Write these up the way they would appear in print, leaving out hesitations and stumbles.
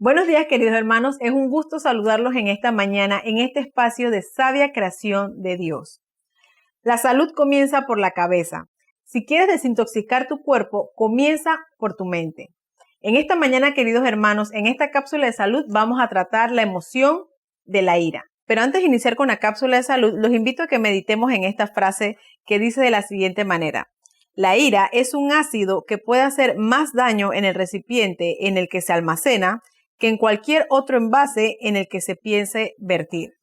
Buenos días, queridos hermanos. Es un gusto saludarlos en esta mañana en este espacio de sabia creación de Dios. La salud comienza por la cabeza. Si quieres desintoxicar tu cuerpo, comienza por tu mente. En esta mañana, queridos hermanos, en esta cápsula de salud vamos a tratar la emoción de la ira. Pero antes de iniciar con la cápsula de salud, los invito a que meditemos en esta frase que dice de la siguiente manera. La ira es un ácido que puede hacer más daño en el recipiente en el que se almacena que en cualquier otro envase en el que se piense vertir.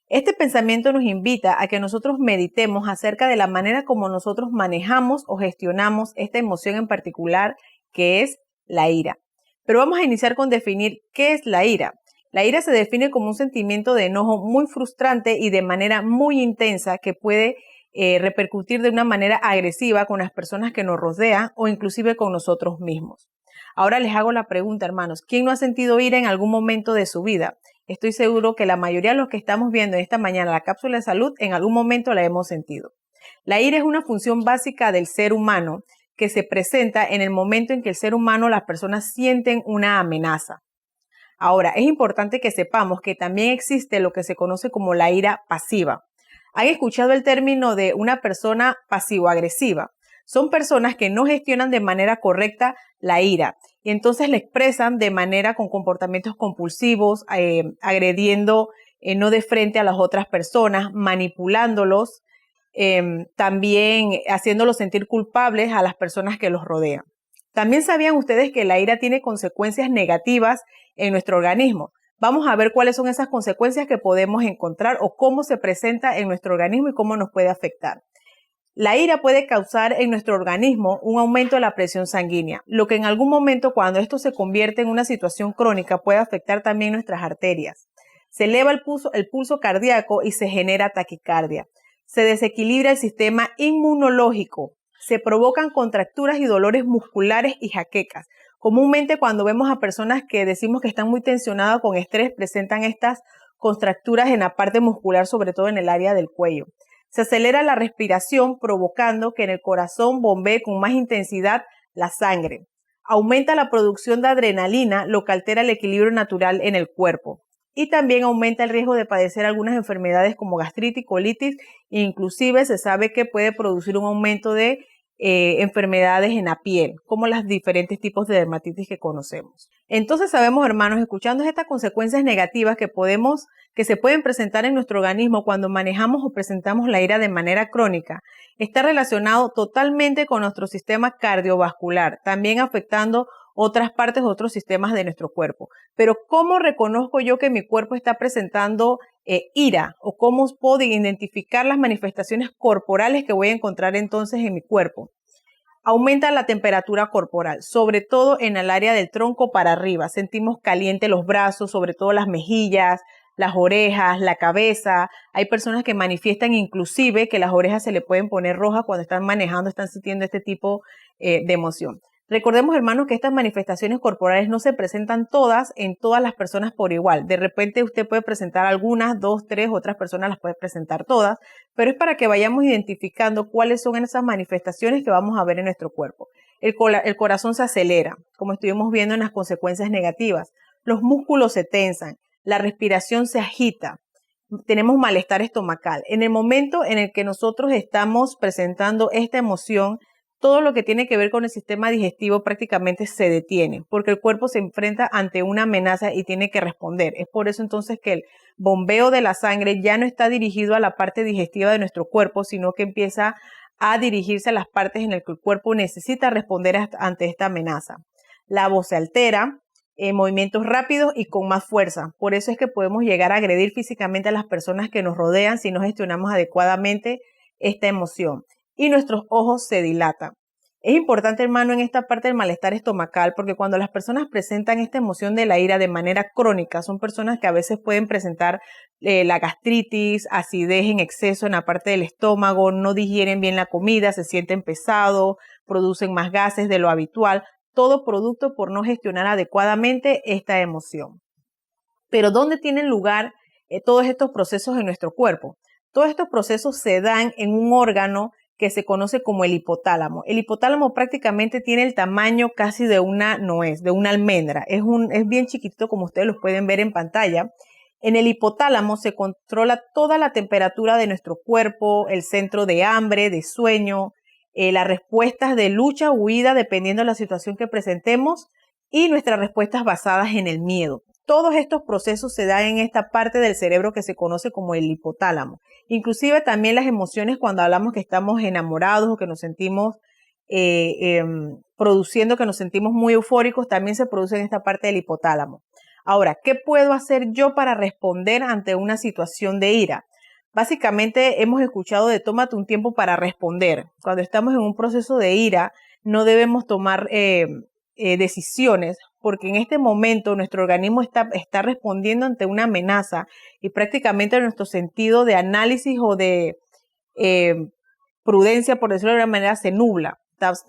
Este pensamiento nos invita a que nosotros meditemos acerca de la manera como nosotros manejamos o gestionamos esta emoción en particular, que es la ira. Pero vamos a iniciar con definir qué es la ira. La ira se define como un sentimiento de enojo muy frustrante y de manera muy intensa que puede repercutir de una manera agresiva con las personas que nos rodean o inclusive con nosotros mismos. Ahora les hago la pregunta, hermanos, ¿quién no ha sentido ira en algún momento de su vida? Estoy seguro que la mayoría de los que estamos viendo esta mañana la cápsula de salud en algún momento la hemos sentido. La ira es una función básica del ser humano que se presenta en el momento en que el ser humano, las personas sienten una amenaza. Ahora, es importante que sepamos que también existe lo que se conoce como la ira pasiva. ¿Han escuchado el término de una persona pasivo-agresiva? Son personas que no gestionan de manera correcta la ira y entonces la expresan de manera con comportamientos compulsivos, agrediendo no de frente a las otras personas, manipulándolos, también haciéndolos sentir culpables a las personas que los rodean. También sabían ustedes que la ira tiene consecuencias negativas en nuestro organismo. Vamos a ver cuáles son esas consecuencias que podemos encontrar o cómo se presenta en nuestro organismo y cómo nos puede afectar. La ira puede causar en nuestro organismo un aumento de la presión sanguínea, lo que en algún momento, cuando esto se convierte en una situación crónica, puede afectar también nuestras arterias. Se eleva el pulso cardíaco y se genera taquicardia. Se desequilibra el sistema inmunológico. Se provocan contracturas y dolores musculares y jaquecas. Comúnmente cuando vemos a personas que decimos que están muy tensionadas con estrés, presentan estas contracturas en la parte muscular, sobre todo en el área del cuello. Se acelera la respiración, provocando que en el corazón bombee con más intensidad la sangre. Aumenta la producción de adrenalina, lo que altera el equilibrio natural en el cuerpo. Y también aumenta el riesgo de padecer algunas enfermedades como gastritis, colitis, e inclusive se sabe que puede producir un aumento de enfermedades en la piel, como los diferentes tipos de dermatitis que conocemos. Entonces sabemos, hermanos, escuchando estas consecuencias negativas que se pueden presentar en nuestro organismo cuando manejamos o presentamos la ira de manera crónica, está relacionado totalmente con nuestro sistema cardiovascular, también afectando otras partes, otros sistemas de nuestro cuerpo. Pero ¿cómo reconozco yo que mi cuerpo está presentando ira? ¿O cómo puedo identificar las manifestaciones corporales que voy a encontrar entonces en mi cuerpo? Aumenta la temperatura corporal, sobre todo en el área del tronco para arriba. Sentimos caliente los brazos, sobre todo las mejillas, las orejas, la cabeza. Hay personas que manifiestan inclusive que las orejas se le pueden poner rojas cuando están manejando, están sintiendo este tipo de emoción. Recordemos, hermanos, que estas manifestaciones corporales no se presentan todas en todas las personas por igual. De repente usted puede presentar algunas, 2, 3, otras personas las puede presentar todas, pero es para que vayamos identificando cuáles son esas manifestaciones que vamos a ver en nuestro cuerpo. El corazón se acelera, como estuvimos viendo en las consecuencias negativas. Los músculos se tensan, la respiración se agita, tenemos malestar estomacal. En el momento en el que nosotros estamos presentando esta emoción, todo lo que tiene que ver con el sistema digestivo prácticamente se detiene, porque el cuerpo se enfrenta ante una amenaza y tiene que responder. Es por eso entonces que el bombeo de la sangre ya no está dirigido a la parte digestiva de nuestro cuerpo, sino que empieza a dirigirse a las partes en las que el cuerpo necesita responder ante esta amenaza. La voz se altera, movimientos rápidos y con más fuerza. Por eso es que podemos llegar a agredir físicamente a las personas que nos rodean si no gestionamos adecuadamente esta emoción. Y nuestros ojos se dilatan. Es importante, hermano, en esta parte del malestar estomacal, porque cuando las personas presentan esta emoción de la ira de manera crónica, son personas que a veces pueden presentar la gastritis, acidez en exceso en la parte del estómago, no digieren bien la comida, se sienten pesados, producen más gases de lo habitual, todo producto por no gestionar adecuadamente esta emoción. Pero ¿dónde tienen lugar todos estos procesos en nuestro cuerpo? Todos estos procesos se dan en un órgano que se conoce como el hipotálamo. El hipotálamo prácticamente tiene el tamaño casi de una nuez, de una almendra. Es bien chiquitito, como ustedes lo pueden ver en pantalla. En el hipotálamo se controla toda la temperatura de nuestro cuerpo, el centro de hambre, de sueño, las respuestas de lucha o huida dependiendo de la situación que presentemos y nuestras respuestas basadas en el miedo. Todos estos procesos se dan en esta parte del cerebro que se conoce como el hipotálamo. Inclusive también las emociones cuando hablamos que estamos enamorados o que nos sentimos produciendo, que nos sentimos muy eufóricos, también se produce en esta parte del hipotálamo. Ahora, ¿qué puedo hacer yo para responder ante una situación de ira? Básicamente hemos escuchado de tómate un tiempo para responder. Cuando estamos en un proceso de ira, no debemos tomar decisiones porque en este momento nuestro organismo está respondiendo ante una amenaza y prácticamente nuestro sentido de análisis o de prudencia, por decirlo de alguna manera, se nubla.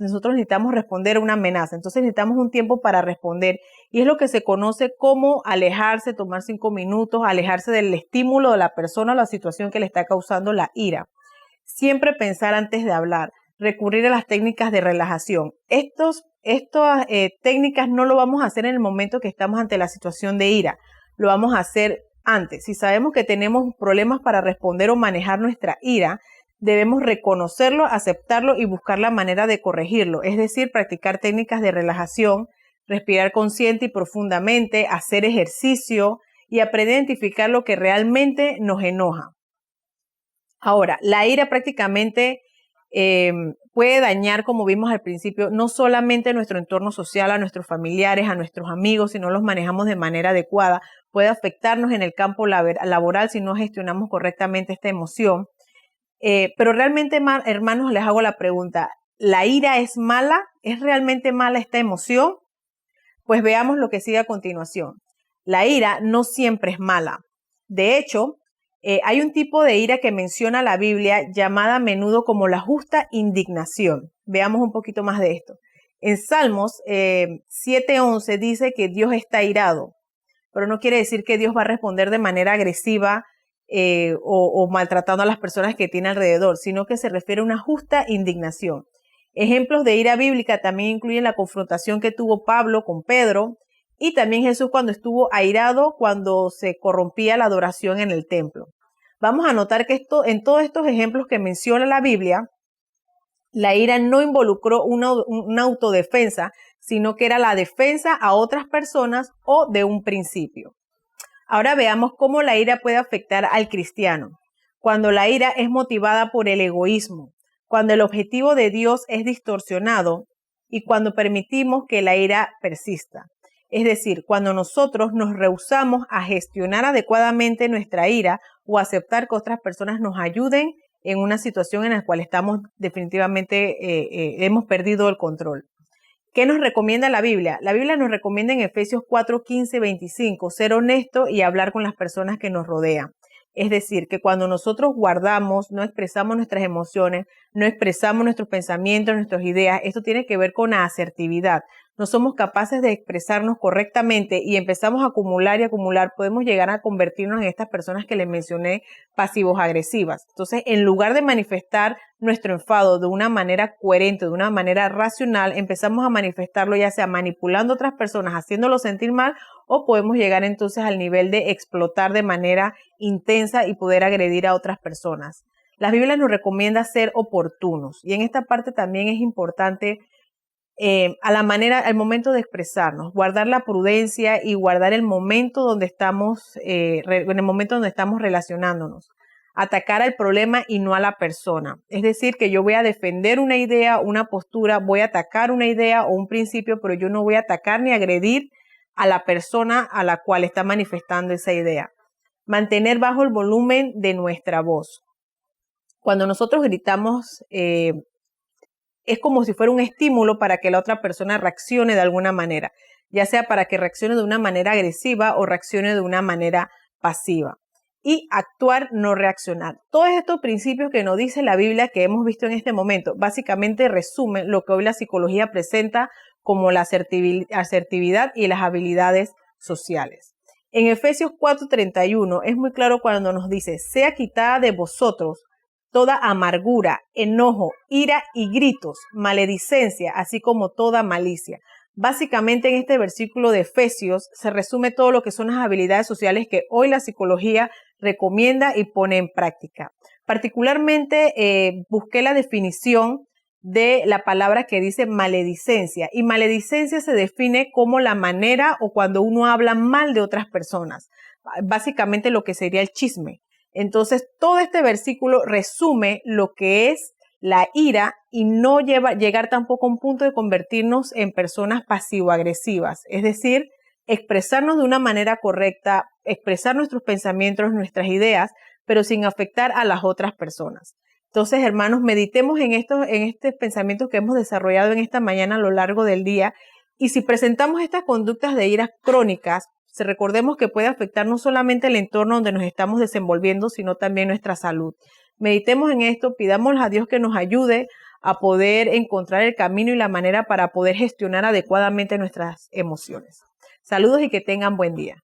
Nosotros necesitamos responder a una amenaza, entonces necesitamos un tiempo para responder y es lo que se conoce como alejarse, tomar 5 minutos, alejarse del estímulo de la persona o la situación que le está causando la ira. Siempre pensar antes de hablar, recurrir a las técnicas de relajación. Estas técnicas no lo vamos a hacer en el momento que estamos ante la situación de ira, lo vamos a hacer antes. Si sabemos que tenemos problemas para responder o manejar nuestra ira, debemos reconocerlo, aceptarlo y buscar la manera de corregirlo. Es decir, practicar técnicas de relajación, respirar consciente y profundamente, hacer ejercicio y aprender a identificar lo que realmente nos enoja. Ahora, la ira prácticamente puede dañar, como vimos al principio, no solamente nuestro entorno social, a nuestros familiares, a nuestros amigos, si no los manejamos de manera adecuada, puede afectarnos en el campo laboral si no gestionamos correctamente esta emoción. Pero realmente, hermanos, les hago la pregunta, ¿la ira es mala? ¿Es realmente mala esta emoción? Pues veamos lo que sigue a continuación. La ira no siempre es mala. De hecho, hay un tipo de ira que menciona la Biblia llamada a menudo como la justa indignación. Veamos un poquito más de esto. En Salmos 7:11 dice que Dios está airado, pero no quiere decir que Dios va a responder de manera agresiva o maltratando a las personas que tiene alrededor, sino que se refiere a una justa indignación. Ejemplos de ira bíblica también incluyen la confrontación que tuvo Pablo con Pedro y también Jesús cuando estuvo airado cuando se corrompía la adoración en el templo. Vamos a notar que en todos estos ejemplos que menciona la Biblia, la ira no involucró una autodefensa, sino que era la defensa a otras personas o de un principio. Ahora veamos cómo la ira puede afectar al cristiano. Cuando la ira es motivada por el egoísmo, cuando el objetivo de Dios es distorsionado y cuando permitimos que la ira persista. Es decir, cuando nosotros nos rehusamos a gestionar adecuadamente nuestra ira o aceptar que otras personas nos ayuden en una situación en la cual estamos definitivamente, hemos perdido el control. ¿Qué nos recomienda la Biblia? La Biblia nos recomienda en Efesios 4:15-25 ser honesto y hablar con las personas que nos rodean. Es decir, que cuando nosotros guardamos, no expresamos nuestras emociones, no expresamos nuestros pensamientos, nuestras ideas, esto tiene que ver con la asertividad. No somos capaces de expresarnos correctamente y empezamos a acumular y acumular, podemos llegar a convertirnos en estas personas que les mencioné, pasivos agresivas. Entonces, en lugar de manifestar nuestro enfado de una manera coherente, de una manera racional, empezamos a manifestarlo ya sea manipulando a otras personas, haciéndolos sentir mal, o podemos llegar entonces al nivel de explotar de manera intensa y poder agredir a otras personas. La Biblia nos recomienda ser oportunos y en esta parte también es importante al momento de expresarnos, guardar la prudencia y guardar el momento donde estamos, en el momento donde estamos relacionándonos. Atacar al problema y no a la persona. Es decir, que yo voy a defender una idea, una postura, voy a atacar una idea o un principio, pero yo no voy a atacar ni agredir a la persona a la cual está manifestando esa idea. Mantener bajo el volumen de nuestra voz. Cuando nosotros gritamos, es como si fuera un estímulo para que la otra persona reaccione de alguna manera, ya sea para que reaccione de una manera agresiva o reaccione de una manera pasiva. Y actuar, no reaccionar. Todos estos principios que nos dice la Biblia que hemos visto en este momento, básicamente resumen lo que hoy la psicología presenta como la asertividad y las habilidades sociales. En Efesios 4:31 es muy claro cuando nos dice, sea quitada de vosotros toda amargura, enojo, ira y gritos, maledicencia, así como toda malicia. Básicamente en este versículo de Efesios se resume todo lo que son las habilidades sociales que hoy la psicología recomienda y pone en práctica. Particularmente busqué la definición de la palabra que dice maledicencia, y maledicencia se define como la manera o cuando uno habla mal de otras personas, básicamente lo que sería el chisme. Entonces todo este versículo resume lo que es la ira y no llegar tampoco a un punto de convertirnos en personas pasivo-agresivas, es decir, expresarnos de una manera correcta, expresar nuestros pensamientos, nuestras ideas, pero sin afectar a las otras personas. Entonces, hermanos, meditemos en estos pensamientos que hemos desarrollado en esta mañana a lo largo del día, y si presentamos estas conductas de ira crónicas, recordemos que puede afectar no solamente el entorno donde nos estamos desenvolviendo, sino también nuestra salud. Meditemos en esto, pidámosle a Dios que nos ayude a poder encontrar el camino y la manera para poder gestionar adecuadamente nuestras emociones. Saludos y que tengan buen día.